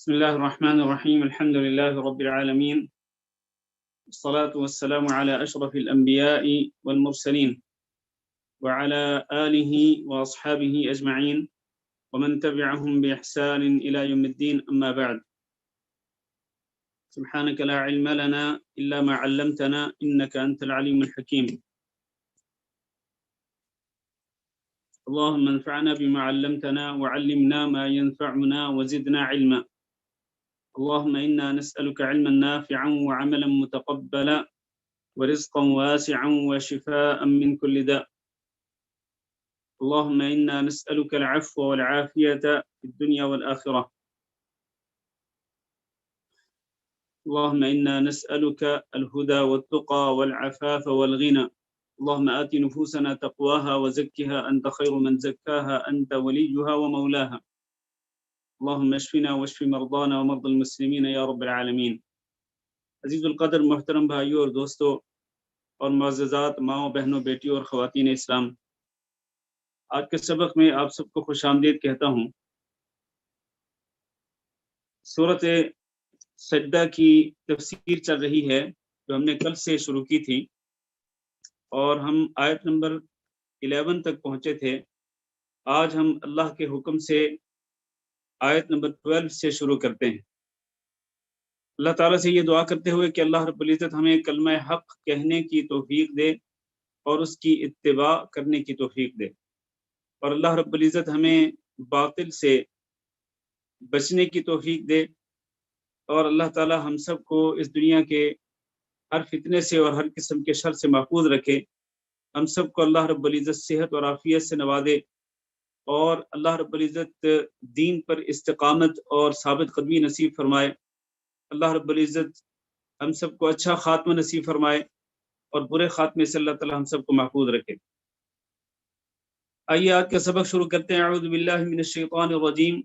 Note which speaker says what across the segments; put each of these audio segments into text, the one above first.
Speaker 1: بسم الله الرحمن الرحيم الحمد لله رب العالمين والصلاة والسلام على أشرف الأنبياء والمرسلين وعلى آله وأصحابه أجمعين ومن تبعهم بإحسان إلى يوم الدين أما بعد سبحانك لا علم لنا إلا ما علمتنا إنك أنت العليم الحكيم اللهم انفعنا بما علمتنا وعلمنا ما ينفعنا وزدنا علما اللهم إنا نسألك علما نافعا وعملا متقبلا ورزقا واسعا وشفاء من كل داء اللهم إنا نسألك العفو والعافية في الدنيا والآخرة اللهم إنا نسألك الهدى والتقى والعفاف والغنى اللهم آت نفوسنا تقواها وزكها أنت خير من زكاها أنت وليها ومولاها اللهم اشفنا واشف مرضانا ومرضى المسلمين يا رب العالمين عزیز القدر محترم بھائیوں اور دوستوں اور معززات ماؤں بہنوں بیٹیوں اور خواتین اسلام، آج کے سبق میں آپ سب کو خوش آمدید کہتا ہوں۔ سورۃ سجدہ کی تفسیر چل رہی ہے جو ہم نے کل سے شروع کی تھی، اور ہم آیت نمبر 11 تک پہنچے تھے۔ آج ہم اللہ کے حکم سے آیت نمبر 12 سے شروع کرتے ہیں۔ اللہ تعالیٰ سے یہ دعا کرتے ہوئے کہ اللہ رب العزت ہمیں کلمہ حق کہنے کی توفیق دے اور اس کی اتباع کرنے کی توفیق دے، اور اللہ رب العزت ہمیں باطل سے بچنے کی توفیق دے، اور اللہ تعالیٰ ہم سب کو اس دنیا کے ہر فتنے سے اور ہر قسم کے شر سے محفوظ رکھے۔ ہم سب کو اللہ رب العزت صحت اور عافیت سے نوازے، اور اللہ رب العزت دین پر استقامت اور ثابت قدمی نصیب فرمائے۔ اللہ رب العزت ہم سب کو اچھا خاتمہ نصیب فرمائے اور برے خاتمے سے اللہ تعالیٰ ہم سب کو محفوظ رکھے۔ آئیے آج کا سبق شروع کرتے ہیں۔ اعوذ باللہ من الشیطان الرجیم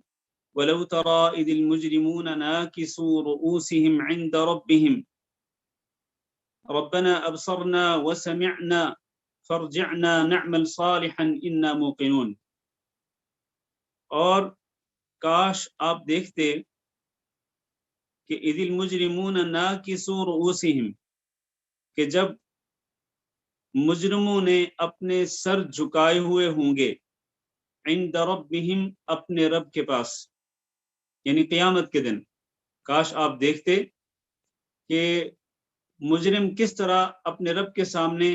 Speaker 1: وَلَوْ تَرَى إِذِ الْمُجْرِمُونَ نَاكِسُو رُؤُوسِهِمْ عِنْدَ رَبِّهِمْ رَبَّنَا أَبْصَرْنَا وَسَمِعْنَا فَارْجِعْنَا نَعْمَلْ صَالِحًا إِنَّا مُوقِنُونَ۔ اور کاش آپ دیکھتے کہ اذ المجرمون ناکسو رؤوسہم، کہ جب مجرموں نے اپنے سر جھکائے ہوئے ہوں گے، عند ربہم، اپنے رب کے پاس، یعنی قیامت کے دن۔ کاش آپ دیکھتے کہ مجرم کس طرح اپنے رب کے سامنے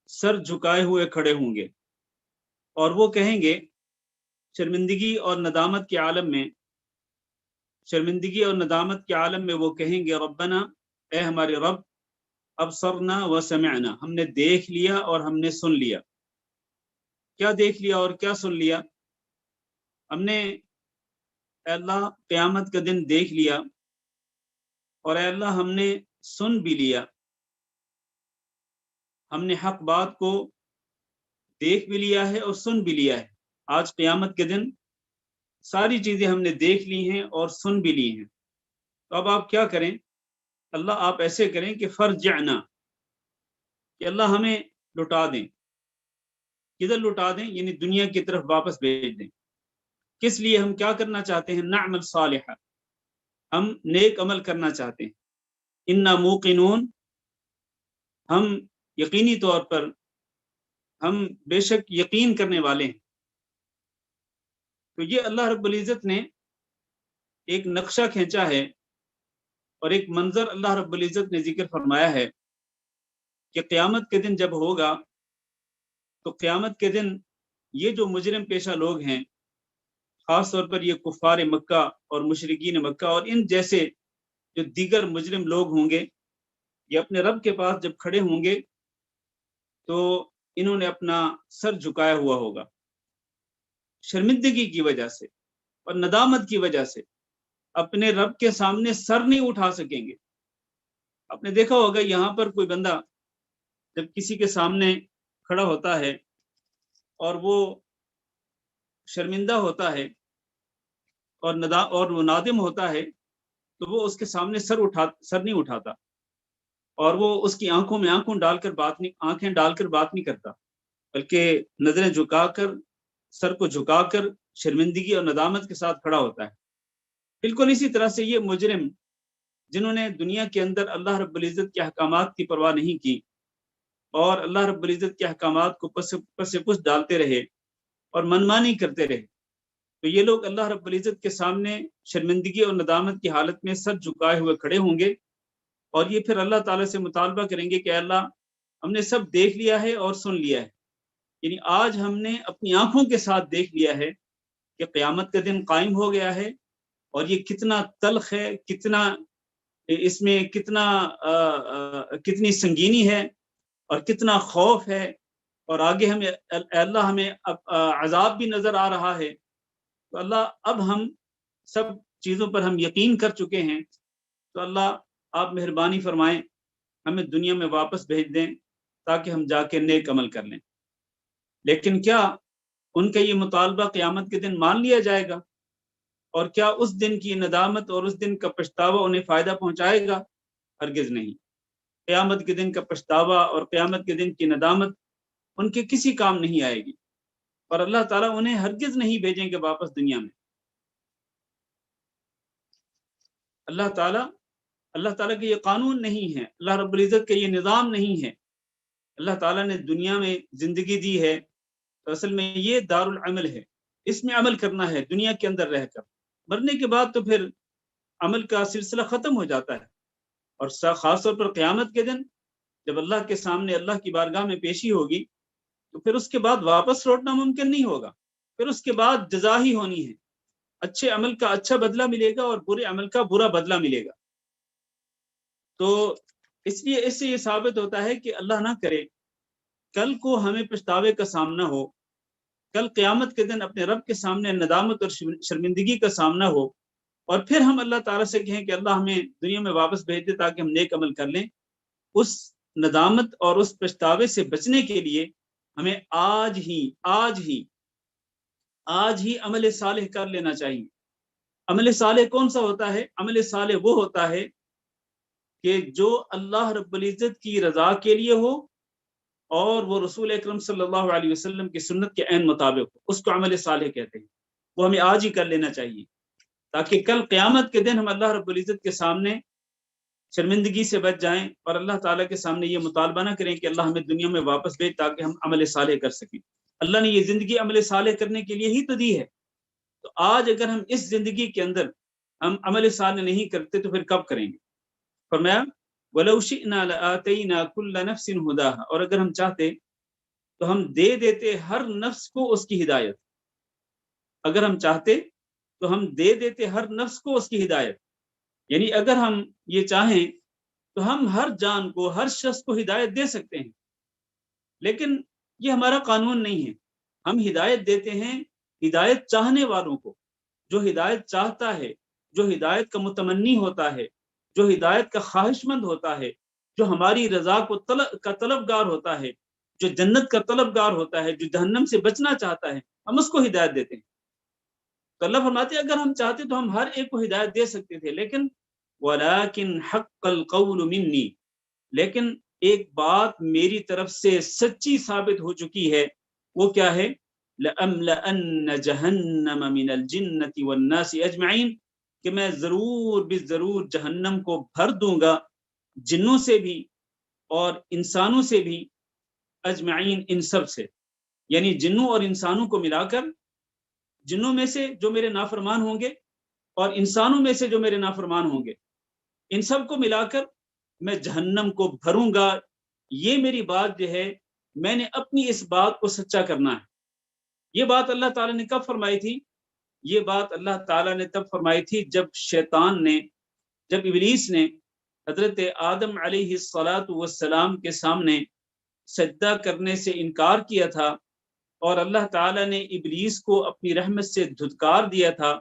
Speaker 1: سر جھکائے ہوئے کھڑے ہوں گے، اور وہ کہیں گے شرمندگی اور ندامت کے عالم میں، وہ کہیں گے ربنا، اے ہمارے رب، ابصرنا و سمعنا، ہم نے دیکھ لیا اور ہم نے سن لیا۔ کیا دیکھ لیا اور کیا سن لیا؟ ہم نے اے اللہ قیامت کا دن دیکھ لیا، اور اے اللہ ہم نے سن بھی لیا۔ ہم نے حق بات کو دیکھ بھی لیا ہے اور سن بھی لیا ہے۔ آج قیامت کے دن ساری چیزیں ہم نے دیکھ لی ہیں اور سن بھی لی ہیں۔ تو اب آپ کیا کریں؟ اللہ آپ ایسے کریں کہ فرجعنا، کہ اللہ ہمیں لٹا دیں۔ کدھر لٹا دیں؟ یعنی دنیا کی طرف واپس بھیج دیں۔ کس لیے؟ ہم کیا کرنا چاہتے ہیں؟ نعمل صالحا، ہم نیک عمل کرنا چاہتے ہیں۔ انا موقنون، ہم یقینی طور پر، ہم بے شک یقین کرنے والے ہیں۔ تو یہ اللہ رب العزت نے ایک نقشہ کھینچا ہے اور ایک منظر اللہ رب العزت نے ذکر فرمایا ہے کہ قیامت کے دن جب ہوگا، تو قیامت کے دن یہ جو مجرم پیشہ لوگ ہیں، خاص طور پر یہ کفار مکہ اور مشرکین مکہ اور ان جیسے جو دیگر مجرم لوگ ہوں گے، یہ اپنے رب کے پاس جب کھڑے ہوں گے تو انہوں نے اپنا سر جھکایا ہوا ہوگا، شرمندگی کی وجہ سے اور ندامت کی وجہ سے اپنے رب کے سامنے سر نہیں اٹھا سکیں گے۔ آپ نے دیکھا ہوگا یہاں پر کوئی بندہ جب کسی کے سامنے کھڑا ہوتا ہے اور وہ شرمندہ ہوتا ہے اور وہ نادم ہوتا ہے، تو وہ اس کے سامنے سر نہیں اٹھاتا، اور وہ اس کی آنکھوں میں آنکھیں ڈال کر بات نہیں کرتا، بلکہ نظریں جھکا کر، سر کو جھکا کر شرمندگی اور ندامت کے ساتھ کھڑا ہوتا ہے۔ بالکل اسی طرح سے یہ مجرم جنہوں نے دنیا کے اندر اللہ رب العزت کے احکامات کی پرواہ نہیں کی اور اللہ رب العزت کے احکامات کو پس پش ڈالتے رہے اور منمانی کرتے رہے، تو یہ لوگ اللہ رب العزت کے سامنے شرمندگی اور ندامت کی حالت میں سر جھکائے ہوئے کھڑے ہوں گے، اور یہ پھر اللہ تعالیٰ سے مطالبہ کریں گے کہ اللہ ہم نے سب دیکھ لیا ہے اور سن لیا ہے، یعنی آج ہم نے اپنی آنکھوں کے ساتھ دیکھ لیا ہے کہ قیامت کا دن قائم ہو گیا ہے، اور یہ کتنا تلخ ہے، کتنا اس میں کتنی سنگینی ہے اور کتنا خوف ہے، اور آگے ہمیں اللہ ہمیں عذاب بھی نظر آ رہا ہے، تو اللہ اب ہم سب چیزوں پر ہم یقین کر چکے ہیں، تو اللہ آپ مہربانی فرمائیں ہمیں دنیا میں واپس بھیج دیں تاکہ ہم جا کے نیک عمل کر لیں۔ لیکن کیا ان کا یہ مطالبہ قیامت کے دن مان لیا جائے گا؟ اور کیا اس دن کی ندامت اور اس دن کا پچھتاوا انہیں فائدہ پہنچائے گا؟ ہرگز نہیں۔ قیامت کے دن کا پچھتاوا اور قیامت کے دن کی ندامت ان کے کسی کام نہیں آئے گی، اور اللہ تعالیٰ انہیں ہرگز نہیں بھیجیں گے واپس دنیا میں۔ اللہ تعالیٰ کا یہ قانون نہیں ہے، اللہ رب العزت کا یہ نظام نہیں ہے۔ اللہ تعالیٰ نے دنیا میں زندگی دی ہے تو اصل میں یہ دار العمل ہے، اس میں عمل کرنا ہے دنیا کے اندر رہ کر، مرنے کے بعد تو پھر عمل کا سلسلہ ختم ہو جاتا ہے، اور خاص طور پر قیامت کے دن جب اللہ کے سامنے اللہ کی بارگاہ میں پیشی ہوگی تو پھر اس کے بعد واپس لوٹنا ممکن نہیں ہوگا، پھر اس کے بعد جزا ہی ہونی ہے، اچھے عمل کا اچھا بدلہ ملے گا اور برے عمل کا برا بدلہ ملے گا۔ تو اس لیے اس سے یہ ثابت ہوتا ہے کہ اللہ نہ کرے کل کو ہمیں پچھتاوے کا سامنا ہو، کل قیامت کے دن اپنے رب کے سامنے ندامت اور شرمندگی کا سامنا ہو، اور پھر ہم اللہ تعالیٰ سے کہیں کہ اللہ ہمیں دنیا میں واپس بھیج دے تاکہ ہم نیک عمل کر لیں۔ اس ندامت اور اس پچھتاوے سے بچنے کے لیے ہمیں آج ہی عمل صالح کر لینا چاہیے۔ عمل صالح کون سا ہوتا ہے؟ عمل صالح وہ ہوتا ہے کہ جو اللہ رب العزت کی رضا کے لیے ہو اور وہ رسول اکرم صلی اللہ علیہ وسلم کی سنت کے عین مطابق ہو، اس کو عمل صالح کہتے ہیں۔ وہ ہمیں آج ہی کر لینا چاہیے تاکہ کل قیامت کے دن ہم اللہ رب العزت کے سامنے شرمندگی سے بچ جائیں اور اللہ تعالیٰ کے سامنے یہ مطالبہ نہ کریں کہ اللہ ہمیں دنیا میں واپس بھیج تاکہ ہم عمل صالح کر سکیں۔ اللہ نے یہ زندگی عمل صالح کرنے کے لیے ہی تو دی ہے، تو آج اگر ہم اس زندگی کے اندر ہم عمل صالح نہیں کرتے تو پھر کب کریں گے؟ فرمایا وَلَوْ شِئْنَا لَآتَيْنَا كُلَّ نَفْسٍ هُدَاهَا، اور اگر ہم چاہتے تو ہم دے دیتے ہر نفس کو اس کی ہدایت، اگر ہم چاہتے تو ہم دے دیتے ہر نفس کو اس کی ہدایت، یعنی اگر ہم یہ چاہیں تو ہم ہر جان کو، ہر شخص کو ہدایت دے سکتے ہیں، لیکن یہ ہمارا قانون نہیں ہے۔ ہم ہدایت دیتے ہیں ہدایت چاہنے والوں کو، جو ہدایت چاہتا ہے، جو ہدایت کا متمنی ہوتا ہے، جو ہدایت کا خواہش مند ہوتا ہے، جو ہماری رضا کا طلبگار ہوتا ہے، جو جنت کا طلبگار ہوتا ہے، جو جہنم سے بچنا چاہتا ہے، ہم اس کو ہدایت دیتے ہیں۔ تو اللہ فرماتے ہیں اگر ہم چاہتے تو ہم ہر ایک کو ہدایت دے سکتے تھے، لیکن وَلَكِنْ حَقَّ الْقَوْلُ مِنِّي، لیکن ایک بات میری طرف سے سچی ثابت ہو چکی ہے، وہ کیا ہے؟ لَأَمْلَأَنَّ جَهَنَّمَ مِنَ الْجِنَّةِ وَالنَّاسِ أَجْمَعِينَ، کہ میں ضرور جہنم کو بھر دوں گا جنوں سے بھی اور انسانوں سے بھی، اجمعین ان سب سے، یعنی جنوں اور انسانوں کو ملا کر، جنوں میں سے جو میرے نافرمان ہوں گے اور انسانوں میں سے جو میرے نافرمان ہوں گے، ان سب کو ملا کر میں جہنم کو بھروں گا۔ یہ میری بات جو ہے میں نے اپنی اس بات کو سچا کرنا ہے۔ یہ بات اللہ تعالیٰ نے کب فرمائی تھی؟ یہ بات اللہ تعالیٰ نے تب فرمائی تھی جب ابلیس نے حضرت آدم علیہ السلام کے سامنے سجدہ کرنے سے انکار کیا تھا، اور اللہ تعالیٰ نے ابلیس کو اپنی رحمت سے دھتکار دیا تھا،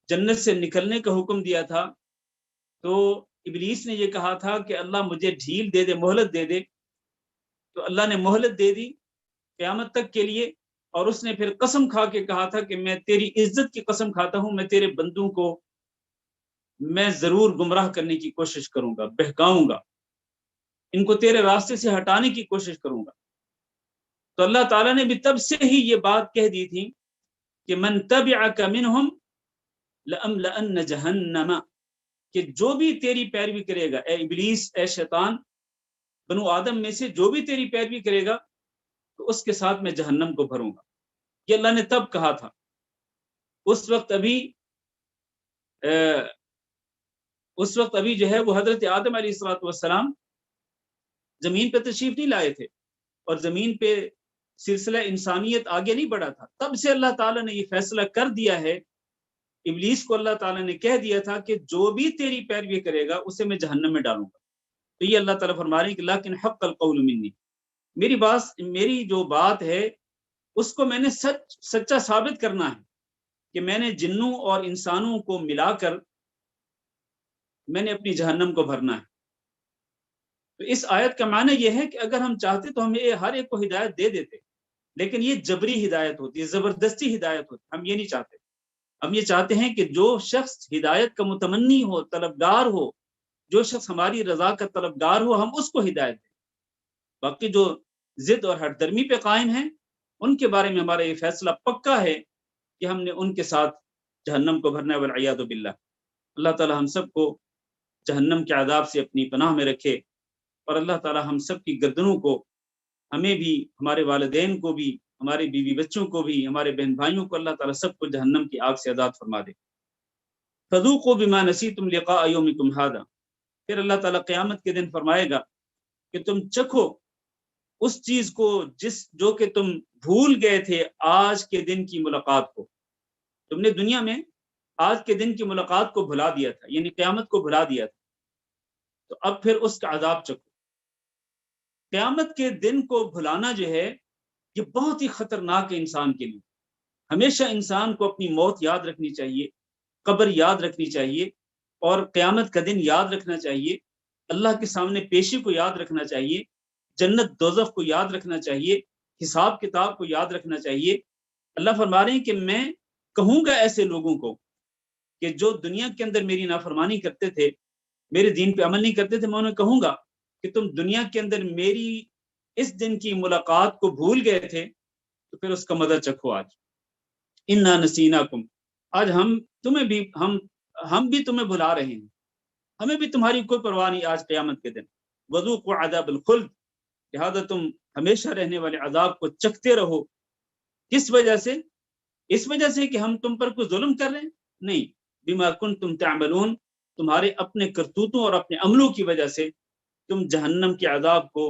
Speaker 1: جنت سے نکلنے کا حکم دیا تھا، تو ابلیس نے یہ کہا تھا کہ اللہ مجھے ڈھیل دے دے، مہلت دے دے، تو اللہ نے مہلت دے دی قیامت تک کے لیے، اور اس نے پھر قسم کھا کے کہا تھا کہ میں تیری عزت کی قسم کھاتا ہوں، میں تیرے بندوں کو میں ضرور گمراہ کرنے کی کوشش کروں گا، بہکاؤں گا، ان کو تیرے راستے سے ہٹانے کی کوشش کروں گا۔ تو اللہ تعالیٰ نے بھی تب سے ہی یہ بات کہہ دی تھی کہ من تبعک منہم لَأَمْلَأَنَّ جَهَنَّمَ، کہ جو بھی تیری پیروی کرے گا، اے ابلیس، اے شیطان، بنو آدم میں سے جو بھی تیری پیروی کرے گا تو اس کے ساتھ میں جہنم کو بھروں گا. یہ اللہ نے تب کہا تھا. اس وقت ابھی جو ہے وہ حضرت آدم علیہ السلام زمین پہ تشریف نہیں لائے تھے اور زمین پہ سلسلہ انسانیت آگے نہیں بڑھا تھا. تب سے اللہ تعالیٰ نے یہ فیصلہ کر دیا ہے، ابلیس کو اللہ تعالیٰ نے کہہ دیا تھا کہ جو بھی تیری پیروی کرے گا اسے میں جہنم میں ڈالوں گا. تو یہ اللہ تعالیٰ فرما رہے ہیں کہ لیکن حق القول منی، میری جو بات ہے اس کو میں نے سچا ثابت کرنا ہے کہ میں نے جنوں اور انسانوں کو ملا کر میں نے اپنی جہنم کو بھرنا ہے. تو اس آیت کا معنی یہ ہے کہ اگر ہم چاہتے تو ہم یہ ہر ایک کو ہدایت دے دیتے، لیکن یہ جبری ہدایت ہوتی ہے، زبردستی ہدایت ہوتی ہے. ہم یہ نہیں چاہتے. ہم یہ چاہتے ہیں کہ جو شخص ہدایت کا متمنی ہو، طلبگار ہو، جو شخص ہماری رضا کا طلبگار ہو، ہم اس کو ہدایت دیں. باقی جو ضد اور ہٹ درمی پہ قائم ہیں ان کے بارے میں ہمارا یہ فیصلہ پکا ہے کہ ہم نے ان کے ساتھ جہنم کو بھرنا ہے، والعیاذ باللہ. اللہ تعالی ہم سب کو جہنم کے عذاب سے اپنی پناہ میں رکھے، اور اللہ تعالی ہم سب کی گردنوں کو، ہمیں بھی، ہمارے والدین کو بھی، ہمارے بیوی بچوں کو بھی، ہمارے بہن بھائیوں کو، اللہ تعالی سب کو جہنم کی آگ سے آزاد فرما دے. فذوقوا بما نسیتم لقاء یومکم ھذا، پھر اللہ تعالی قیامت کے دن فرمائے گا کہ تم چکھو اس چیز کو جو کہ تم بھول گئے تھے آج کے دن کی ملاقات کو. تم نے دنیا میں آج کے دن کی ملاقات کو بھلا دیا تھا، یعنی قیامت کو بھلا دیا تھا، تو اب پھر اس کا عذاب چکھو. قیامت کے دن کو بھلانا جو ہے یہ بہت ہی خطرناک ہے انسان کے لیے. ہمیشہ انسان کو اپنی موت یاد رکھنی چاہیے، قبر یاد رکھنی چاہیے، اور قیامت کا دن یاد رکھنا چاہیے، اللہ کے سامنے پیشی کو یاد رکھنا چاہیے، جنت دوزخ کو یاد رکھنا چاہیے، حساب کتاب کو یاد رکھنا چاہیے. اللہ فرما رہے ہیں کہ میں کہوں گا ایسے لوگوں کو کہ جو دنیا کے اندر میری نافرمانی کرتے تھے، میرے دین پہ عمل نہیں کرتے تھے، میں انہیں کہوں گا کہ تم دنیا کے اندر میری اس دن کی ملاقات کو بھول گئے تھے تو پھر اس کا مزہ چکھو. آج انا نسیناکم، آج ہم بھی تمہیں بھلا رہے ہیں، ہمیں بھی تمہاری کوئی پرواہ نہیں آج قیامت کے دن. وذوقوا عذاب الخلد، لہذا تم ہمیشہ رہنے والے عذاب کو چکھتے رہو. کس وجہ سے؟ اس وجہ سے کہ ہم تم پر کوئی ظلم کر رہے ہیں؟ نہیں، بما کنتم تعملون، تمہارے اپنے کرتوتوں اور اپنے عملوں کی وجہ سے تم جہنم کے عذاب کو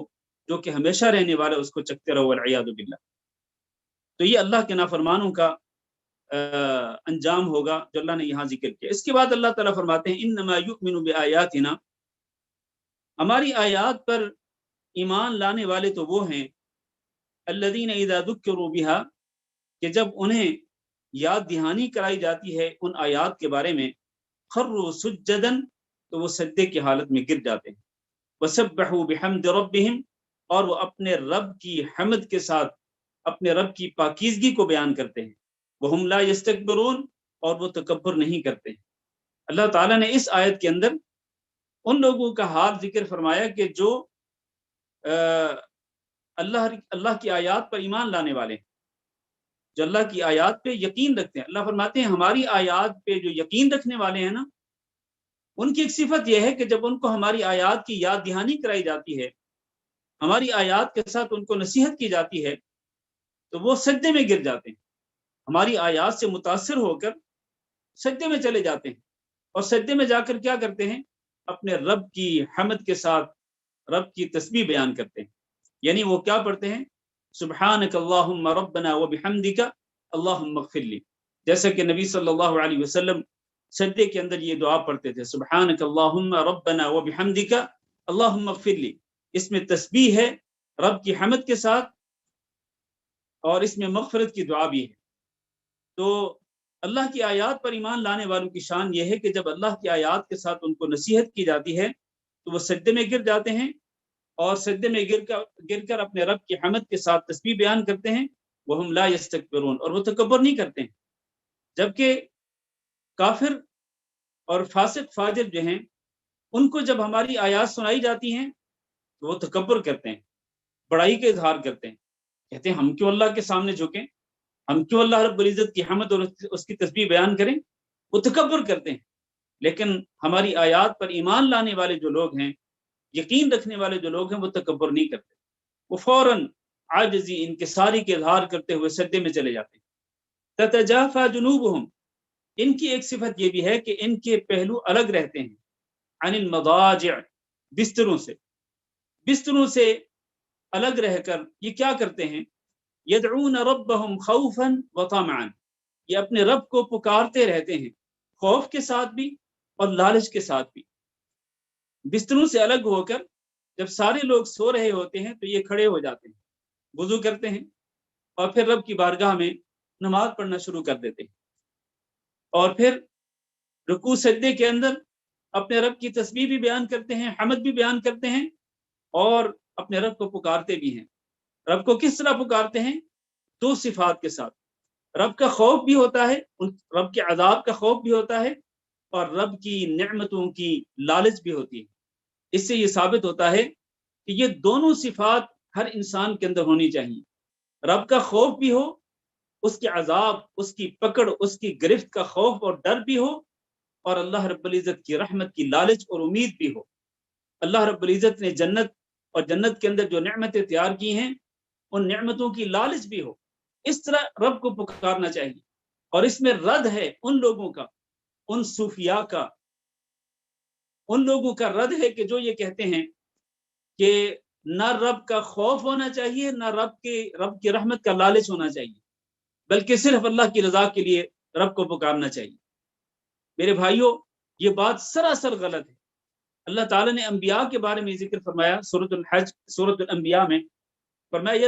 Speaker 1: جو کہ ہمیشہ رہنے والا اس کو چکھتے رہو، والعیاذ باللہ. تو یہ اللہ کے نافرمانوں کا انجام ہوگا جو اللہ نے یہاں ذکر کیا. اس کے بعد اللہ تعالیٰ فرماتے ہیں انما یؤمن بآیاتنا، ہماری آیات پر ایمان لانے والے تو وہ ہیں الذین اذا ذکروا بہا، کہ جب انہیں یاد دہانی کرائی جاتی ہے ان آیات کے بارے میں، خروا سجدا، تو وہ سجدے کی حالت میں گر جاتے ہیں، وسبحوا بحمد ربہم، اور وہ اپنے رب کی حمد کے ساتھ اپنے رب کی پاکیزگی کو بیان کرتے ہیں، وہم لا یستکبرون، اور وہ تکبر نہیں کرتے ہیں. اللہ تعالیٰ نے اس آیت کے اندر ان لوگوں کا حال ذکر فرمایا کہ جو اللہ کی آیات پر ایمان لانے والے ہیں، جو اللہ کی آیات پہ یقین رکھتے ہیں. اللہ فرماتے ہیں ہماری آیات پہ جو یقین رکھنے والے ہیں نا، ان کی ایک صفت یہ ہے کہ جب ان کو ہماری آیات کی یاد دہانی کرائی جاتی ہے، ہماری آیات کے ساتھ ان کو نصیحت کی جاتی ہے، تو وہ سجدے میں گر جاتے ہیں، ہماری آیات سے متاثر ہو کر سجدے میں چلے جاتے ہیں، اور سجدے میں جا کر کیا کرتے ہیں؟ اپنے رب کی حمد کے ساتھ رب کی تسبیح بیان کرتے ہیں. یعنی وہ کیا پڑھتے ہیں؟ سبحانک اللہم ربنا وبحمدک اللہم اغفر لی، جیسا کہ نبی صلی اللہ علیہ وسلم سجدے کے اندر یہ دعا پڑھتے تھے، سبحانک اللہم ربنا وبحمدک اللہم اغفر لی. اس میں تسبیح ہے رب کی حمد کے ساتھ، اور اس میں مغفرت کی دعا بھی ہے. تو اللہ کی آیات پر ایمان لانے والوں کی شان یہ ہے کہ جب اللہ کی آیات کے ساتھ ان کو نصیحت کی جاتی ہے تو وہ سجدے میں گر جاتے ہیں، اور سجدے میں گر کر اپنے رب کی حمد کے ساتھ تسبیح بیان کرتے ہیں، وہم لا یستکبرون، اور وہ تکبر نہیں کرتے ہیں. جبکہ کافر اور فاسق فاجر جو ہیں ان کو جب ہماری آیات سنائی جاتی ہیں تو وہ تکبر کرتے ہیں، بڑائی کا اظہار کرتے ہیں، کہتے ہیں ہم کیوں اللہ کے سامنے جھکیں، ہم کیوں اللہ رب العزت کی حمد اور اس کی تسبیح بیان کریں. وہ تکبر کرتے ہیں. لیکن ہماری آیات پر ایمان لانے والے جو لوگ ہیں، یقین رکھنے والے جو لوگ ہیں، وہ تکبر نہیں کرتے. وہ فوراً عاجزی انکساری کے اظہار کرتے ہوئے سجدے میں چلے جاتے ہیں. تتجافا جنوبہم، ان کی ایک صفت یہ بھی ہے کہ ان کے پہلو الگ رہتے ہیں، عن المضاجع، بستروں سے الگ رہ کر یہ کیا کرتے ہیں، یدعون ربہم خوفا وطمعا، یہ اپنے رب کو پکارتے رہتے ہیں خوف کے ساتھ بھی اور لالچ کے ساتھ بھی. بستروں سے الگ ہو کر جب سارے لوگ سو رہے ہوتے ہیں تو یہ کھڑے ہو جاتے ہیں، وضو کرتے ہیں اور پھر رب کی بارگاہ میں نماز پڑھنا شروع کر دیتے ہیں، اور پھر رکوع سجدے کے اندر اپنے رب کی تسبیح بھی بیان کرتے ہیں، حمد بھی بیان کرتے ہیں، اور اپنے رب کو پکارتے بھی ہیں. رب کو کس طرح پکارتے ہیں؟ دو صفات کے ساتھ. رب کا خوف بھی ہوتا ہے، رب کے عذاب کا خوف بھی ہوتا ہے، اور رب کی نعمتوں کی لالچ بھی ہوتی ہے. اس سے یہ ثابت ہوتا ہے کہ یہ دونوں صفات ہر انسان کے اندر ہونی چاہیے. رب کا خوف بھی ہو، اس کے عذاب، اس کی پکڑ، اس کی گرفت کا خوف اور ڈر بھی ہو، اور اللہ رب العزت کی رحمت کی لالچ اور امید بھی ہو. اللہ رب العزت نے جنت اور جنت کے اندر جو نعمتیں تیار کی ہیں، ان نعمتوں کی لالچ بھی ہو. اس طرح رب کو پکارنا چاہیے. اور اس میں رد ہے ان لوگوں کا، ان صوفیاء کا، ان لوگوں کا رد ہے کہ جو یہ کہتے ہیں کہ نہ رب کا خوف ہونا چاہیے، نہ رب کی رحمت کا لالچ ہونا چاہیے، بلکہ صرف اللہ کی رضا کے لیے رب کو پکارنا چاہیے. میرے بھائیوں، یہ بات سراسر غلط ہے. اللہ تعالیٰ نے انبیاء کے بارے میں ذکر فرمایا سورۃ الحج، سورۃ الانبیاء میں فرمایا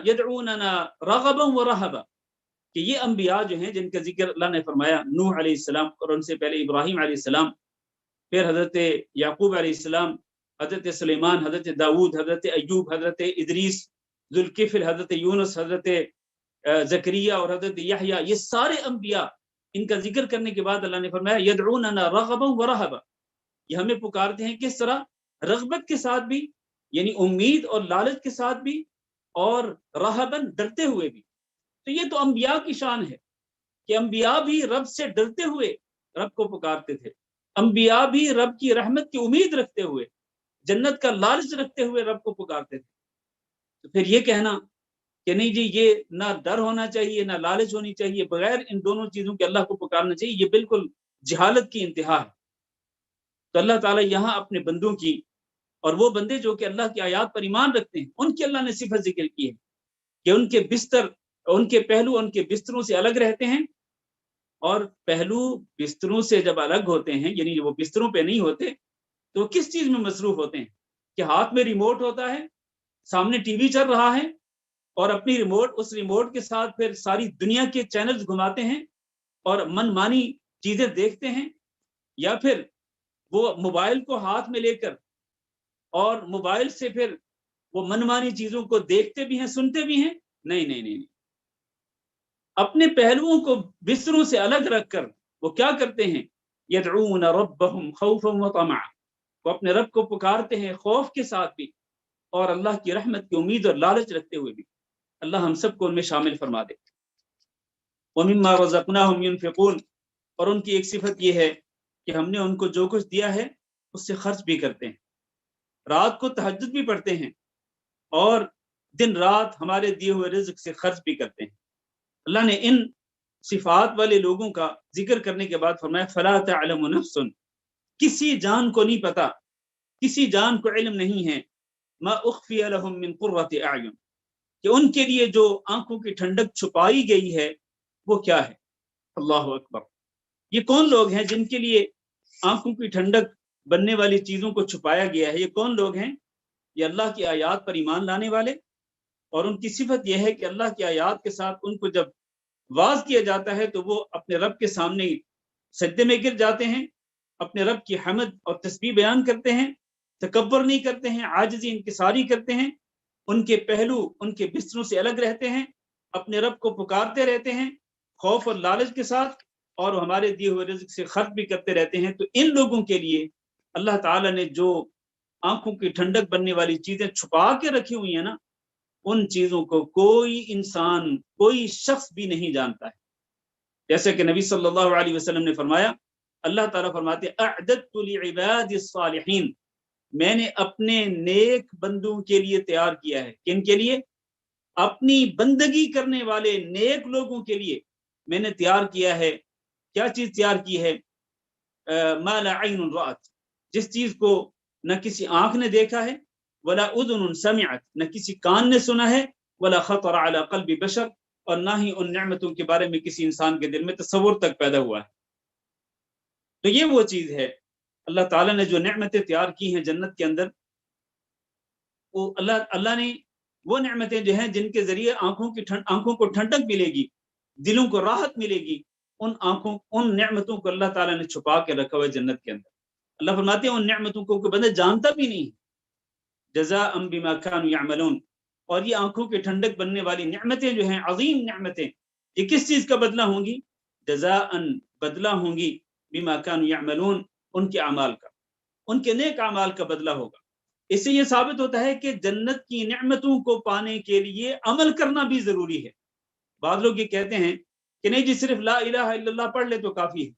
Speaker 1: یدعوننا رغبا ورہبا، کہ یہ انبیاء جو ہیں جن کا ذکر اللہ نے فرمایا، نوح علیہ السلام اور ان سے پہلے ابراہیم علیہ السلام، پھر حضرت یعقوب علیہ السلام، حضرت سلیمان، حضرت داؤد، حضرت ایوب، حضرت ادریس، ذوالکفل، حضرت یونس، حضرت زکریا اور حضرت یحییٰ، یہ سارے انبیاء، ان کا ذکر کرنے کے بعد اللہ نے فرمایا یدعوننا رغبا ورہبا، یہ ہمیں پکارتے ہیں کس طرح؟ رغبت کے ساتھ بھی، یعنی امید اور لالچ کے ساتھ بھی، اور رہبن، ڈرتے ہوئے بھی. تو یہ تو انبیاء کی شان ہے کہ انبیاء بھی رب سے ڈرتے ہوئے رب کو پکارتے تھے. انبیاء بھی رب کی رحمت کی امید رکھتے ہوئے، جنت کا لالچ رکھتے ہوئے رب کو پکارتے تھے. تو پھر یہ کہنا کہ نہیں جی یہ نہ ڈر ہونا چاہیے نہ لالچ ہونی چاہیے، بغیر ان دونوں چیزوں کے اللہ کو پکارنا چاہیے، یہ بالکل جہالت کی انتہا ہے. تو اللہ تعالیٰ یہاں اپنے بندوں کی، اور وہ بندے جو کہ اللہ کی آیات پر ایمان رکھتے ہیں، ان کی اللہ نے صفت ذکر کی ہے کہ ان کے بستر، ان کے پہلو ان کے بستروں سے الگ رہتے ہیں. اور پہلو بستروں سے جب الگ ہوتے ہیں، یعنی وہ بستروں پہ نہیں ہوتے، تو کس چیز میں مصروف ہوتے ہیں کہ ہاتھ میں ریموٹ ہوتا ہے، سامنے ٹی وی چل رہا ہے، اور اپنی اس ریموٹ کے ساتھ پھر ساری دنیا کے چینلز گھماتے ہیں اور من مانی چیزیں دیکھتے ہیں، یا پھر وہ موبائل کو ہاتھ میں لے کر اور موبائل سے پھر وہ منمانی چیزوں کو دیکھتے بھی ہیں، سنتے بھی ہیں. نہیں، اپنے پہلوؤں کو بستروں سے الگ رکھ کر وہ کیا کرتے ہیں؟ یدعون ربہم خوفا وطمعا، وہ اپنے رب کو پکارتے ہیں خوف کے ساتھ بھی اور اللہ کی رحمت کی امید اور لالچ رکھتے ہوئے بھی. اللہ ہم سب کو ان میں شامل فرما دے. ومما رزقناہم ينفقون، اور ان کی ایک صفت یہ ہے کہ ہم نے ان کو جو کچھ دیا ہے اس سے خرچ بھی کرتے ہیں. رات کو تہجد بھی پڑھتے ہیں اور دن رات ہمارے دیے ہوئے رزق سے خرچ بھی کرتے ہیں. اللہ نے ان صفات والے لوگوں کا ذکر کرنے کے بعد فرمایا فلا تعلم نفس، کسی جان کو نہیں پتا، کسی جان کو علم نہیں ہے، ما اخفی لهم من قرۃ اعین، کہ ان کے لیے جو آنکھوں کی ٹھنڈک چھپائی گئی ہے وہ کیا ہے. اللہ اکبر. یہ کون لوگ ہیں جن کے لیے آنکھوں کی ٹھنڈک بننے والی چیزوں کو چھپایا گیا ہے؟ یہ کون لوگ ہیں؟ یہ اللہ کی آیات پر ایمان لانے والے، اور ان کی صفت یہ ہے کہ اللہ کی آیات کے ساتھ ان کو جب واز کیا جاتا ہے تو وہ اپنے رب کے سامنے سجدے میں گر جاتے ہیں، اپنے رب کی حمد اور تسبیح بیان کرتے ہیں، تکبر نہیں کرتے ہیں، عاجزی انکساری کرتے ہیں، ان کے پہلو ان کے بستروں سے الگ رہتے ہیں، اپنے رب کو پکارتے رہتے ہیں خوف اور لالچ کے ساتھ، اور ہمارے دیے ہوئے رزق سے خرچ بھی کرتے رہتے ہیں. تو ان لوگوں کے لیے اللہ تعالیٰ نے جو آنکھوں کی ٹھنڈک بننے والی چیزیں چھپا کے رکھی ہوئی ہیں نا، ان چیزوں کو کوئی انسان، کوئی شخص بھی نہیں جانتا ہے. جیسے کہ نبی صلی اللہ علیہ وسلم نے فرمایا، اللہ تعالیٰ فرماتے اعددت لعبادی الصالحین، میں نے اپنے نیک بندوں کے لیے تیار کیا ہے. کن کے لیے؟ اپنی بندگی کرنے والے نیک لوگوں کے لیے میں نے تیار کیا ہے. کیا چیز تیار کی ہے؟ ما لا عین رأت، جس چیز کو نہ کسی آنکھ نے دیکھا ہے، ولا اذن سمعت، نہ کسی کان نے سنا ہے، ولا خطر علی قلب بشر، اور نہ ہی ان نعمتوں کے بارے میں کسی انسان کے دل میں تصور تک پیدا ہوا ہے. تو یہ وہ چیز ہے، اللہ تعالیٰ نے جو نعمتیں تیار کی ہیں جنت کے اندر، وہ اللہ نے وہ نعمتیں جو ہیں جن کے ذریعے آنکھوں کو ٹھنڈک ملے گی، دلوں کو راحت ملے گی، ان نعمتوں کو اللہ تعالیٰ نے چھپا کے رکھا ہوا ہے جنت کے اندر. اللہ فرماتے ہیں ان نعمتوں کو کوئی بندہ جانتا بھی نہیں. جزاء بما كانوا يعملون، اور یہ آنکھوں کے ٹھنڈک بننے والی نعمتیں جو ہیں، عظیم نعمتیں، یہ کس چیز کا بدلہ ہوں گی؟ جزاء، بدلہ ہوں گی، بما كانوا يعملون، ان کے اعمال کا، ان کے نیک اعمال کا بدلہ ہوگا. اس سے یہ ثابت ہوتا ہے کہ جنت کی نعمتوں کو پانے کے لیے عمل کرنا بھی ضروری ہے. بعض لوگ یہ کہتے ہیں کہ نہیں جی صرف لا الہ الا اللہ پڑھ لے تو کافی ہے،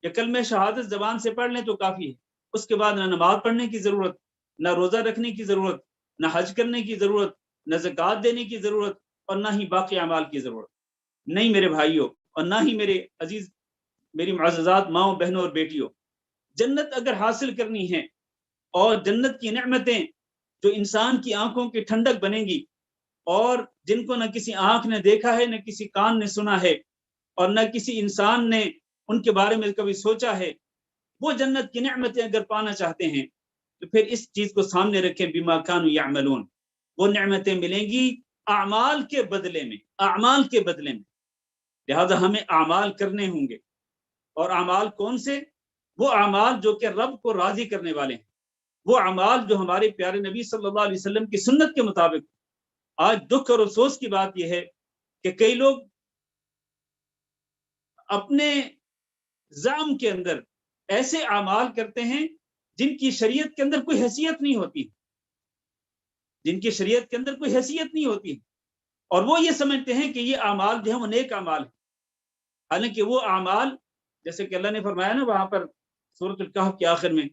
Speaker 1: یا کلمہ شہادت زبان سے پڑھ لیں تو کافی ہے، اس کے بعد نہ نماز پڑھنے کی ضرورت، نہ روزہ رکھنے کی ضرورت، نہ حج کرنے کی ضرورت، نہ زکوٰۃ دینے کی ضرورت، اور نہ ہی باقی اعمال کی ضرورت. نہیں میرے بھائیوں، اور نہ ہی میرے عزیز، میری معززات ماؤں بہنوں اور بیٹیوں، جنت اگر حاصل کرنی ہے، اور جنت کی نعمتیں جو انسان کی آنکھوں کی ٹھنڈک بنیں گی، اور جن کو نہ کسی آنکھ نے دیکھا ہے، نہ کسی کان نے سنا ہے، اور نہ کسی انسان نے ان کے بارے میں کبھی سوچا ہے، وہ جنت کی نعمتیں اگر پانا چاہتے ہیں تو پھر اس چیز کو سامنے رکھیں، بما كانوا يعملون، وہ نعمتیں ملیں گی اعمال کے بدلے میں، اعمال کے بدلے میں. لہذا ہمیں اعمال کرنے ہوں گے، اور اعمال کون سے؟ وہ اعمال جو کہ رب کو راضی کرنے والے ہیں، وہ اعمال جو ہمارے پیارے نبی صلی اللہ علیہ وسلم کی سنت کے مطابق. آج دکھ اور افسوس کی بات یہ ہے کہ کئی لوگ اپنے زعم کے اندر ایسے اعمال کرتے ہیں جن کی شریعت کے اندر کوئی حیثیت نہیں ہوتی، جن کی شریعت کے اندر کوئی حیثیت نہیں ہوتی، اور وہ یہ سمجھتے ہیں کہ یہ اعمال جو ہیں وہ نیک اعمال ہیں. حالانکہ وہ اعمال، جیسے کہ اللہ نے فرمایا نا وہاں پر سورۃ الکہف کے آخر میں،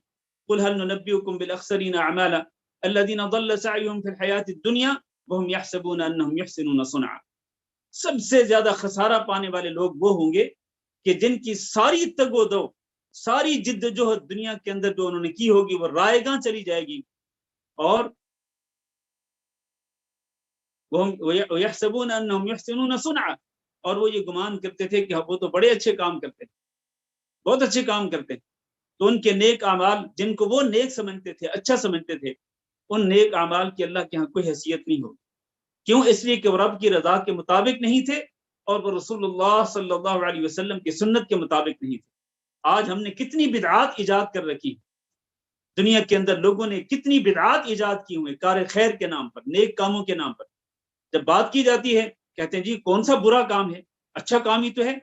Speaker 1: قل هل ننبئكم بالاخسرین اعمالا الذين ضل سعيهم في الحیاۃ الدنیا وهم يحسبون انهم يحسنون صنعا. سب سے زیادہ خسارہ پانے والے لوگ وہ ہوں گے کہ جن کی ساری تگ و دو، ساری جد و جہد دنیا کے اندر جو انہوں نے کی ہوگی وہ رائے گاں چلی جائے گی، اور وَيَحْسَبُونَ أَنَّهُمْ يُحْسِنُونَ صُنْعًا، اور وہ یہ گمان کرتے تھے کہ وہ تو بڑے اچھے کام کرتے ہیں، بہت اچھے کام کرتے ہیں. تو ان کے نیک اعمال جن کو وہ نیک سمجھتے تھے، اچھا سمجھتے تھے، ان نیک اعمال کی اللہ کے ہاں کوئی حیثیت نہیں ہوگی. کیوں؟ اس لیے کہ وہ رب کی رضا کے مطابق نہیں تھے، اور وہ رسول اللہ صلی اللہ علیہ وسلم کی سنت کے مطابق نہیں تھے. آج ہم نے کتنی بدعات ایجاد کر رکھی دنیا کے اندر، لوگوں نے کتنی بدعات ایجاد کی ہوئے کار خیر کے نام پر، نیک کاموں کے نام پر. جب بات کی جاتی ہے کہتے ہیں جی کون سا برا کام ہے، اچھا کام ہی تو ہے.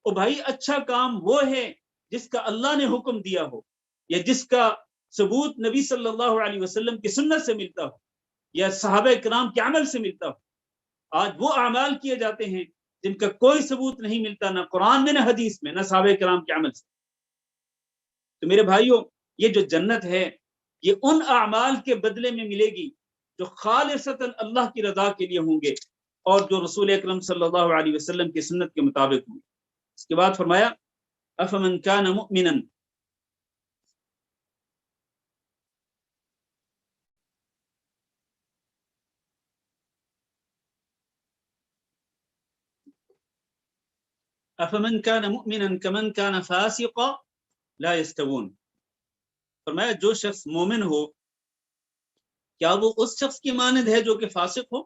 Speaker 1: او بھائی، اچھا کام وہ ہے جس کا اللہ نے حکم دیا ہو، یا جس کا ثبوت نبی صلی اللہ علیہ وسلم کی سنت سے ملتا ہو، یا صحابہ کرام کے عمل سے ملتا ہو. آج وہ اعمال کیے جاتے ہیں جن کا کوئی ثبوت نہیں ملتا، نہ قرآن میں، نہ حدیث میں، نہ صحابہ کرام کے عمل سے. تو میرے بھائیوں، یہ جو جنت ہے یہ ان اعمال کے بدلے میں ملے گی جو خالصتاً اللہ کی رضا کے لیے ہوں گے، اور جو رسول اکرم صلی اللہ علیہ وسلم کی سنت کے مطابق ہوں گے. اس کے بعد فرمایا افمن کان مؤمنا، افمن کان مؤمنا کمن کان فاسقا لا يستوون. فرمایا جو شخص مومن ہو کیا وہ اس شخص کی مانند ہے جو کہ فاسق ہو؟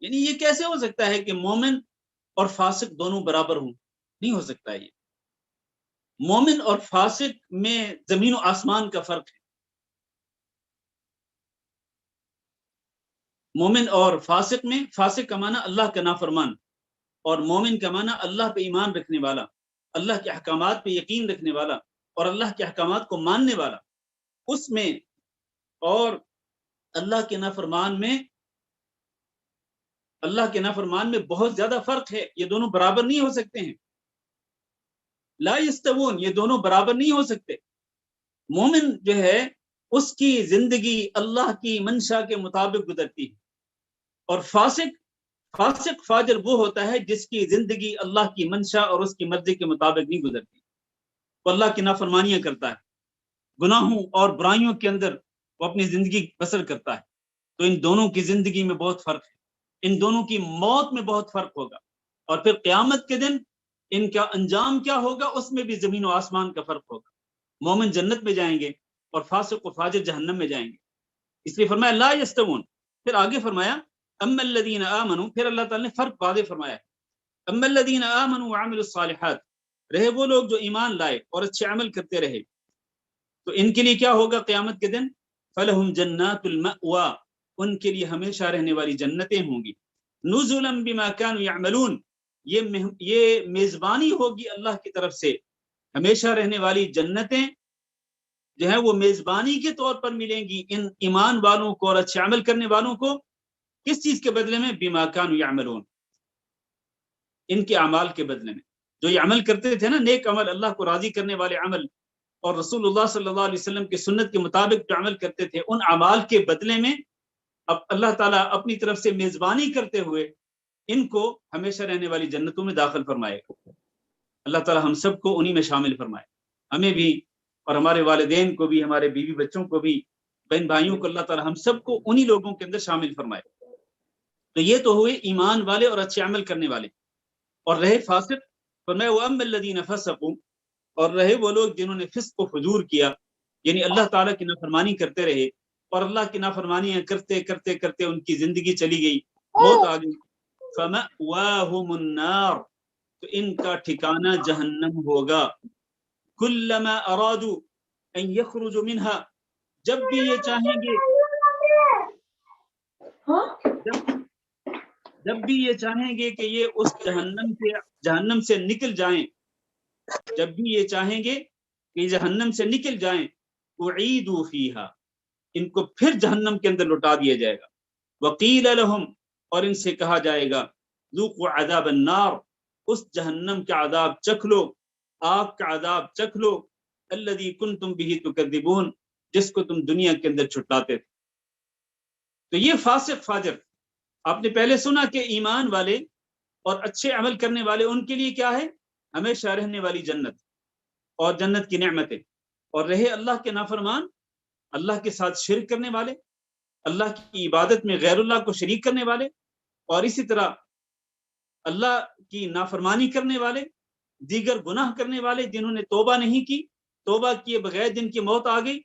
Speaker 1: یعنی یہ کیسے ہو سکتا ہے کہ مومن اور فاسق دونوں برابر ہوں؟ نہیں ہو سکتا. یہ مومن اور فاسق میں زمین و آسمان کا فرق ہے. مومن اور فاسق میں، فاسق کا معنی اللہ کا نافرمان، اور مومن کا معنی اللہ پہ ایمان رکھنے والا، اللہ کے احکامات پہ یقین رکھنے والا، اور اللہ کے احکامات کو ماننے والا. اس میں اور اللہ کے نافرمان میں بہت زیادہ فرق ہے. یہ دونوں برابر نہیں ہو سکتے ہیں. لا یستوون، یہ دونوں برابر نہیں ہو سکتے. مومن جو ہے اس کی زندگی اللہ کی منشا کے مطابق گزرتی ہے، اور فاسق فاجر وہ ہوتا ہے جس کی زندگی اللہ کی منشا اور اس کی مرضی کے مطابق نہیں گزرتی، وہ اللہ کی نافرمانیاں کرتا ہے، گناہوں اور برائیوں کے اندر وہ اپنی زندگی بسر کرتا ہے. تو ان دونوں کی زندگی میں بہت فرق ہے، ان دونوں کی موت میں بہت فرق ہوگا، اور پھر قیامت کے دن ان کا انجام کیا ہوگا اس میں بھی زمین و آسمان کا فرق ہوگا. مومن جنت میں جائیں گے اور فاسق و فاجر جہنم میں جائیں گے. اس لیے فرمایا لا یستوون. پھر آگے فرمایا اما الذین آمنوا، پھر اللہ تعالی نے فرق واضح فرمایا ہے. اما الذین آمنوا وعملوا الصالحات، رہے وہ لوگ جو ایمان لائے اور اچھے عمل کرتے رہے، تو ان کے لیے کیا ہوگا قیامت کے دن؟ فلہم جنات المأوا، ان کے لیے ہمیشہ رہنے والی جنتیں ہوں گی. نزلا بما كانوا يعملون، یہ میزبانی ہوگی اللہ کی طرف سے. ہمیشہ رہنے والی جنتیں جو ہے وہ میزبانی کے طور پر ملیں گی ان ایمان والوں کو اور اچھے عمل کرنے والوں کو. کس چیز کے بدلے میں؟ بما كانوا يعملون، ان کے اعمال کے بدلے میں. جو یہ عمل کرتے تھے نا، نیک عمل، اللہ کو راضی کرنے والے عمل، اور رسول اللہ صلی اللہ علیہ وسلم کی سنت کے مطابق جو عمل کرتے تھے، ان اعمال کے بدلے میں اب اللہ تعالیٰ اپنی طرف سے میزبانی کرتے ہوئے ان کو ہمیشہ رہنے والی جنتوں میں داخل فرمائے گا. اللہ تعالیٰ ہم سب کو انہی میں شامل فرمائے، ہمیں بھی اور ہمارے والدین کو بھی، ہمارے بیوی بچوں کو بھی، بہن بھائیوں کو، اللہ تعالیٰ ہم سب کو انہی لوگوں کے اندر شامل فرمائے. تو یہ تو ہوئے ایمان والے اور اچھے عمل کرنے والے. اور رہے فاسق، فرمایا وَأَمَّا الَّذِينَ فَسَقُوا، اور رہے وہ لوگ جنہوں نے فسق و فجور کیا، یعنی اللہ تعالیٰ کی نافرمانی کرتے رہے، اور اللہ کی نافرمانیاں کرتے کرتے کرتے ان کی زندگی چلی گئی، موت آ گئی. فَمَأْوَاهُمُ النَّارُ، تو ان کا ٹھکانہ جہنم ہوگا. كُلَّمَا أَرَادُوا أَن يَخْرُجُوا مِنْهَا، جب بھی یہ چاہیں گے، جب بھی یہ چاہیں گے کہ یہ اس جہنم سے نکل جائیں، جب بھی یہ چاہیں گے کہ جہنم سے نکل جائیں، اعیدوا فیہا، ان کو پھر جہنم کے اندر لٹا دیا جائے گا. وقیل لہم، اور ان سے کہا جائے گا ذوقوا عذاب النار، اس جہنم کا عذاب چکھ لو، آگ کا عذاب چکھ لو، الذی کنتم بہ تکذبون، جس کو تم دنیا کے اندر چھٹلاتے تھے. تو یہ فاسق فاجر، آپ نے پہلے سنا کہ ایمان والے اور اچھے عمل کرنے والے ان کے لیے کیا ہے؟ ہمیشہ رہنے والی جنت اور جنت کی نعمتیں. اور رہے اللہ کے نافرمان، اللہ کے ساتھ شرک کرنے والے، اللہ کی عبادت میں غیر اللہ کو شریک کرنے والے، اور اسی طرح اللہ کی نافرمانی کرنے والے، دیگر گناہ کرنے والے جنہوں نے توبہ نہیں کی، توبہ کیے بغیر جن کی موت آ گئی،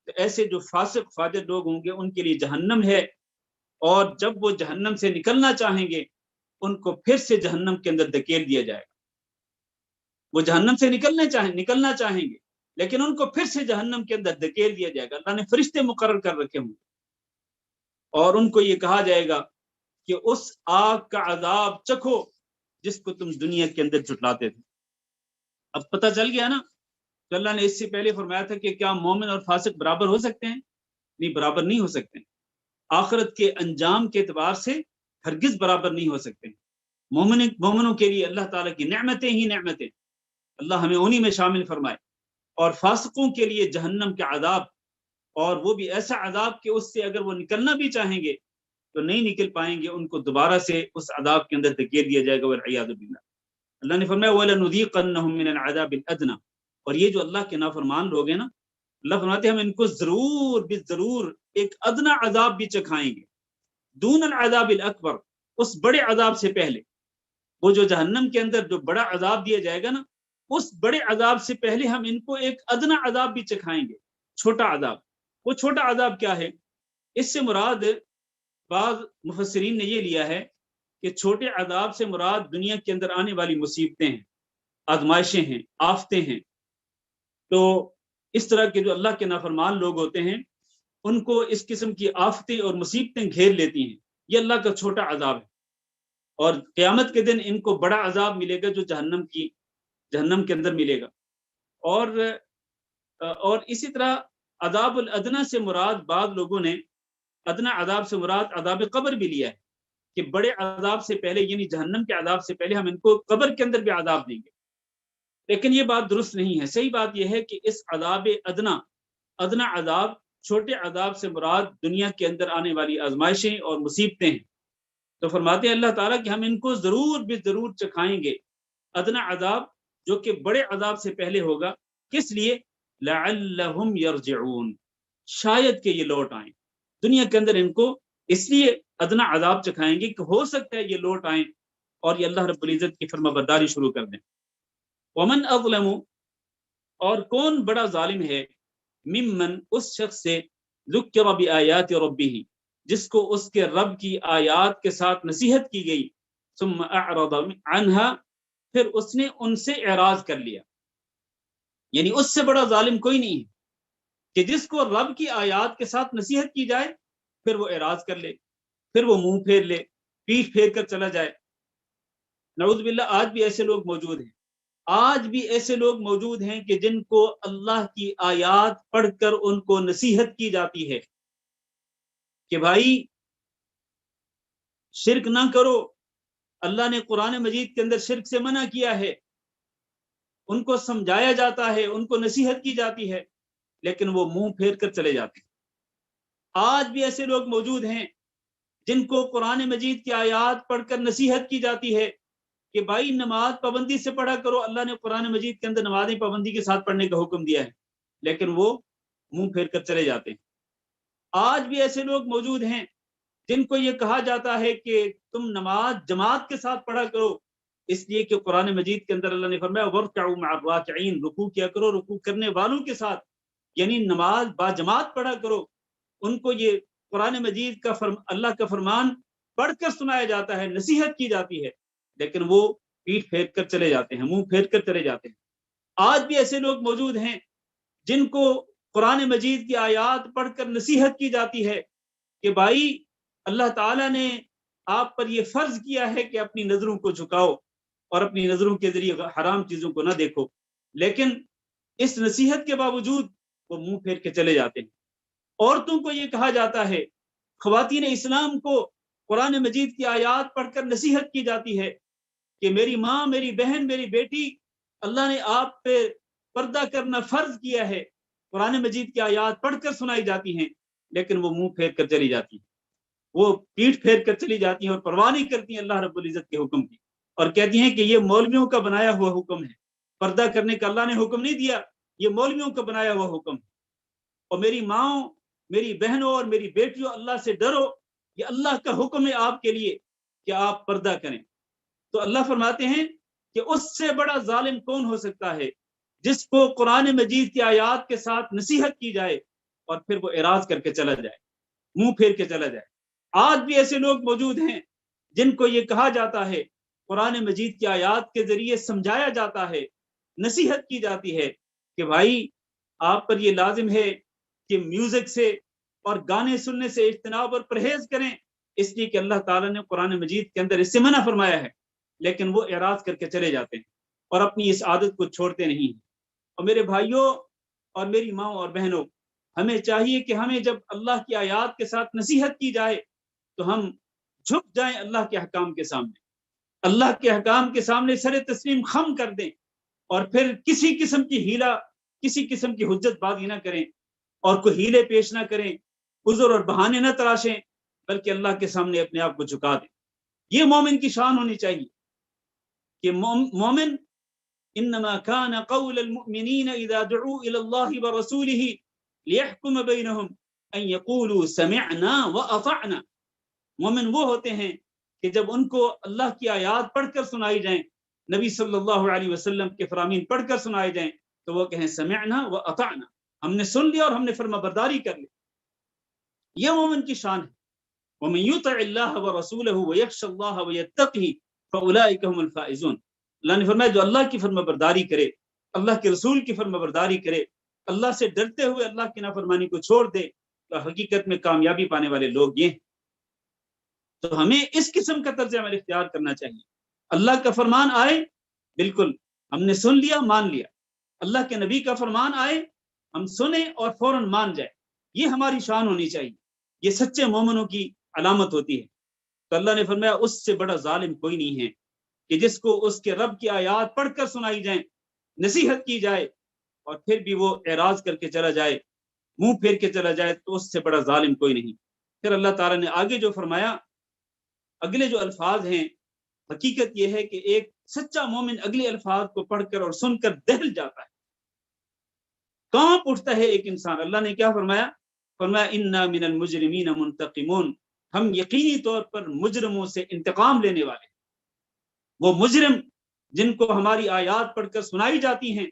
Speaker 1: تو ایسے جو فاسق فاجر لوگ ہوں گے ان کے لیے جہنم ہے. اور جب وہ جہنم سے نکلنا چاہیں گے ان کو پھر سے جہنم کے اندر دھکیل دیا جائے گا. وہ جہنم سے نکلنا چاہیں گے لیکن ان کو پھر سے جہنم کے اندر دھکیل دیا جائے گا. اللہ نے فرشتے مقرر کر رکھے ہوں اور ان کو یہ کہا جائے گا کہ اس آگ کا عذاب چکھو جس کو تم دنیا کے اندر جھٹلاتے تھے. اب پتہ چل گیا نا کہ اللہ نے اس سے پہلے فرمایا تھا کہ کیا مومن اور فاسق برابر ہو سکتے ہیں؟ نہیں، برابر نہیں ہو سکتے. آخرت کے انجام کے اعتبار سے ہرگز برابر نہیں ہو سکتے. مومنوں کے لیے اللہ تعالیٰ کی نعمتیں ہی نعمتیں، اللہ ہمیں انہی میں شامل فرمائے. اور فاسقوں کے لیے جہنم کا عذاب، اور وہ بھی ایسا عذاب کہ اس سے اگر وہ نکلنا بھی چاہیں گے تو نہیں نکل پائیں گے، ان کو دوبارہ سے اس عذاب کے اندر دھکیل دیا جائے گا والعیاذ باللہ. اللہ نے فرمایا وَلَنُذِيقَنَّهُم مِّنَ الْعَذَابِ الْأَدْنَىٰ، اور یہ جو اللہ کے نافرمان لوگ ہیں نا، اللہ فرماتے ہیں ہم ان کو ضرور ایک ادنا عذاب بھی چکھائیں گے، دون العذاب الاکبر، اس بڑے عذاب سے پہلے. وہ جو جہنم کے اندر جو بڑا عذاب دیا جائے گا نا، اس بڑے عذاب سے پہلے ہم ان کو ایک ادنا عذاب بھی چکھائیں گے، چھوٹا عذاب. وہ چھوٹا عذاب کیا ہے؟ اس سے مراد بعض مفسرین نے یہ لیا ہے کہ چھوٹے عذاب سے مراد دنیا کے اندر آنے والی مصیبتیں ہیں، آزمائشیں ہیں، آفتیں ہیں. تو اس طرح کے جو اللہ کے نافرمان لوگ ہوتے ہیں ان کو اس قسم کی آفتیں اور مصیبتیں گھیر لیتی ہیں، یہ اللہ کا چھوٹا عذاب ہے. اور قیامت کے دن ان کو بڑا عذاب ملے گا جو جہنم کے اندر ملے گا. اور اسی طرح عذاب الادنا سے مراد بعض لوگوں نے ادنا عذاب سے مراد عذاب قبر بھی لیا ہے کہ بڑے عذاب سے پہلے، یعنی جہنم کے عذاب سے پہلے ہم ان کو قبر کے اندر بھی عذاب دیں گے. لیکن یہ بات درست نہیں ہے. صحیح بات یہ ہے کہ اس عذاب ادنا عذاب، چھوٹے عذاب سے مراد دنیا کے اندر آنے والی آزمائشیں اور مصیبتیں ہیں. تو فرماتے ہیں اللہ تعالیٰ کہ ہم ان کو ضرور بھی ضرور چکھائیں گے ادنا عذاب، جو کہ بڑے عذاب سے پہلے ہوگا. کس لیے؟ لعلہم یرجعون، شاید کہ یہ لوٹ آئیں. دنیا کے اندر ان کو اس لیے ادنا عذاب چکھائیں گے کہ ہو سکتا ہے یہ لوٹ آئیں اور یہ اللہ رب العزت کی فرما برداری شروع کر دیں. ومن اظلم، اور کون بڑا ظالم ہے، ممن، اس شخص سے، ذکر بآیات ربہ، جس کو اس کے رب کی آیات کے ساتھ نصیحت کی گئی، ثم اعرض عنہا، پھر اس نے ان سے اعراض کر لیا. یعنی اس سے بڑا ظالم کوئی نہیں ہے کہ جس کو رب کی آیات کے ساتھ نصیحت کی جائے پھر وہ اعراض کر لے، پھر وہ منہ پھیر لے، پیٹھ پھیر کر چلا جائے. نعوذ باللہ آج بھی ایسے لوگ موجود ہیں. آج بھی ایسے لوگ موجود ہیں کہ جن کو اللہ کی آیات پڑھ کر ان کو نصیحت کی جاتی ہے کہ بھائی شرک نہ کرو، اللہ نے قرآن مجید کے اندر شرک سے منع کیا ہے. ان کو سمجھایا جاتا ہے، ان کو نصیحت کی جاتی ہے، لیکن وہ منہ پھیر کر چلے جاتے ہیں. آج بھی ایسے لوگ موجود ہیں جن کو قرآن مجید کی آیات پڑھ کر نصیحت کی جاتی ہے کہ بھائی نماز پابندی سے پڑھا کرو، اللہ نے قرآن مجید کے اندر نمازیں پابندی کے ساتھ پڑھنے کا حکم دیا ہے، لیکن وہ منہ پھیر کر چلے جاتے ہیں. آج بھی ایسے لوگ موجود ہیں جن کو یہ کہا جاتا ہے کہ تم نماز جماعت کے ساتھ پڑھا کرو، اس لیے کہ قرآن مجید کے اندر اللہ نے فرمایا وَارْكَعُوا مَعَ الرَّاكِعِينَ، رکوع کیا کرو رکوع کرنے والوں کے ساتھ، یعنی نماز با جماعت پڑھا کرو. ان کو یہ قرآن مجید کا اللہ کا فرمان پڑھ کر سنایا جاتا ہے، نصیحت کی جاتی ہے، لیکن وہ پیٹھ پھیر کر چلے جاتے ہیں، منہ پھیر کر چلے جاتے ہیں. آج بھی ایسے لوگ موجود ہیں جن کو قرآن مجید کی آیات پڑھ کر نصیحت کی جاتی ہے کہ بھائی اللہ تعالیٰ نے آپ پر یہ فرض کیا ہے کہ اپنی نظروں کو جھکاؤ اور اپنی نظروں کے ذریعے حرام چیزوں کو نہ دیکھو، لیکن اس نصیحت کے باوجود وہ منہ پھیر کے چلے جاتے ہیں. عورتوں کو یہ کہا جاتا ہے، خواتین اسلام کو قرآن مجید کی آیات پڑھ کر نصیحت کی جاتی ہے کہ میری ماں، میری بہن، میری بیٹی، اللہ نے آپ پہ پردہ کرنا فرض کیا ہے. قرآن مجید کی آیات پڑھ کر سنائی جاتی ہیں، لیکن وہ منہ پھیر کر چلی جاتی ہیں، وہ پیٹھ پھیر کر چلی جاتی ہیں اور پرواہ نہیں کرتی ہیں اللہ رب العزت کے حکم کی، اور کہتی ہیں کہ یہ مولویوں کا بنایا ہوا حکم ہے، پردہ کرنے کا اللہ نے حکم نہیں دیا، یہ مولویوں کا بنایا ہوا حکم ہے. اور میری ماں، میری بہنوں اور میری بیٹیوں، اللہ سے ڈرو، یہ اللہ کا حکم ہے آپ کے لیے کہ آپ پردہ کریں. تو اللہ فرماتے ہیں کہ اس سے بڑا ظالم کون ہو سکتا ہے جس کو قرآن مجید کی آیات کے ساتھ نصیحت کی جائے اور پھر وہ اعراض کر کے چلا جائے، منہ پھیر کے چلا جائے. آج بھی ایسے لوگ موجود ہیں جن کو یہ کہا جاتا ہے، قرآن مجید کی آیات کے ذریعے سمجھایا جاتا ہے، نصیحت کی جاتی ہے کہ بھائی آپ پر یہ لازم ہے کہ میوزک سے اور گانے سننے سے اجتناب اور پرہیز کریں، اس لیے کہ اللہ تعالیٰ نے قرآن مجید کے اندر اس سے منع فرمایا ہے، لیکن وہ اعراض کر کے چلے جاتے ہیں اور اپنی اس عادت کو چھوڑتے نہیں ہیں. اور میرے بھائیوں اور میری ماں اور بہنوں، ہمیں چاہیے کہ ہمیں جب اللہ کی آیات کے ساتھ نصیحت کی جائے تو ہم جھک جائیں اللہ کے احکام کے سامنے، اللہ کے احکام کے سامنے سر تسلیم خم کر دیں، اور پھر کسی قسم کی ہیلا، کسی قسم کی حجت بازی نہ کریں اور کوئی ہیلے پیش نہ کریں، عذر اور بہانے نہ تراشیں، بلکہ اللہ کے سامنے اپنے آپ کو جھکا دیں. یہ مومن کی شان ہونی چاہیے کہ مومن انما كان قول المؤمنين اذا دعوا الى الله ورسوله ليحكم بينهم ان يقولوا سمعنا واطعنا. مومن وہ ہوتے ہیں کہ جب ان کو اللہ کی آیات پڑھ کر سنائی جائیں، نبی صلی اللہ علیہ وسلم کے فرامین پڑھ کر سنائے جائیں، تو وہ کہیں سمعنا واطعنا، ہم نے سن لیا اور ہم نے فرما برداری کر لی. یہ مومن کی شان ہے. ومن يطع الله ورسوله ويخشى الله ويتقه فاولئك هم الفائزون. اللہ نے فرمایا جو اللہ کی فرما برداری کرے، اللہ کے رسول کی فرما برداری کرے، اللہ سے ڈرتے ہوئے اللہ کی نافرمانی کو چھوڑ دے، تو حقیقت میں کامیابی پانے والے لوگ یہ ہیں. تو ہمیں اس قسم کا طرز عمل اختیار کرنا چاہیے. اللہ کا فرمان آئے بالکل ہم نے سن لیا، مان لیا. اللہ کے نبی کا فرمان آئے ہم سنیں اور فوراً مان جائے. یہ ہماری شان ہونی چاہیے، یہ سچے مومنوں کی علامت ہوتی ہے. تو اللہ نے فرمایا اس سے بڑا ظالم کوئی نہیں ہے کہ جس کو اس کے رب کی آیات پڑھ کر سنائی جائیں نصیحت کی جائے اور پھر بھی وہ اعراض کر کے چلا جائے، منہ پھیر کے چلا جائے، تو اس سے بڑا ظالم کوئی نہیں۔ پھر اللہ تعالیٰ نے آگے جو فرمایا، اگلے جو الفاظ ہیں، حقیقت یہ ہے کہ ایک سچا مومن اگلے الفاظ کو پڑھ کر اور سن کر دہل جاتا ہے، کانپ اٹھتا ہے ایک انسان۔ اللہ نے کیا فرمایا؟ فرمایا انا من المجرمین منتقمون، ہم یقینی طور پر مجرموں سے انتقام لینے والے ہیں۔ وہ مجرم جن کو ہماری آیات پڑھ کر سنائی جاتی ہیں،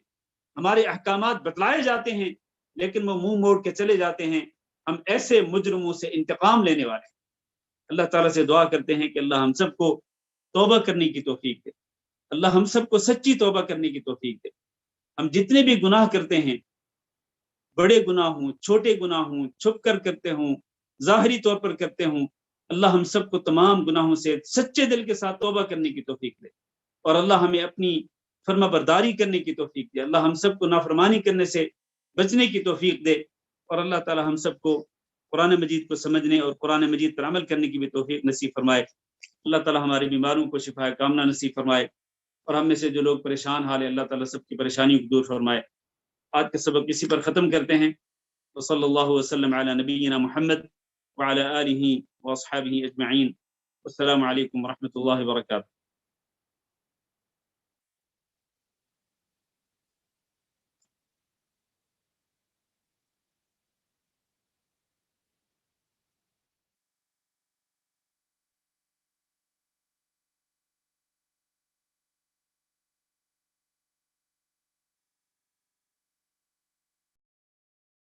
Speaker 1: ہمارے احکامات بتلائے جاتے ہیں، لیکن وہ منہ موڑ کے چلے جاتے ہیں، ہم ایسے مجرموں سے انتقام لینے والے ہیں۔ اللہ تعالیٰ سے دعا کرتے ہیں کہ اللہ ہم سب کو توبہ کرنے کی توفیق دے، اللہ ہم سب کو سچی توبہ کرنے کی توفیق دے۔ ہم جتنے بھی گناہ کرتے ہیں، بڑے گناہ ہوں، چھوٹے گناہ ہوں، چھپ کر کرتے ہوں، ظاہری طور پر کرتے ہوں، اللہ ہم سب کو تمام گناہوں سے سچے دل کے ساتھ توبہ کرنے کی توفیق دے، اور اللہ ہمیں اپنی فرما برداری کرنے کی توفیق دے۔ اللہ ہم سب کو نافرمانی کرنے سے بچنے کی توفیق دے، اور اللہ تعالی ہم سب کو قرآن مجید کو سمجھنے اور قرآن مجید پر عمل کرنے کی بھی توفیق نصیب فرمائے۔ اللہ تعالی ہماری بیماروں کو شفا کامنہ نصیب فرمائے، اور ہم میں سے جو لوگ پریشان حال ہے، اللہ تعالی سب کی پریشانیوں کو دور فرمائے۔ آج کا سبق اسی پر ختم کرتے ہیں۔ وصلی اللہ وسلم علی نبینا محمد وعلی آلہ واصحابہ اجمعین۔ السلام علیکم ورحمۃ اللہ وبرکاتہ۔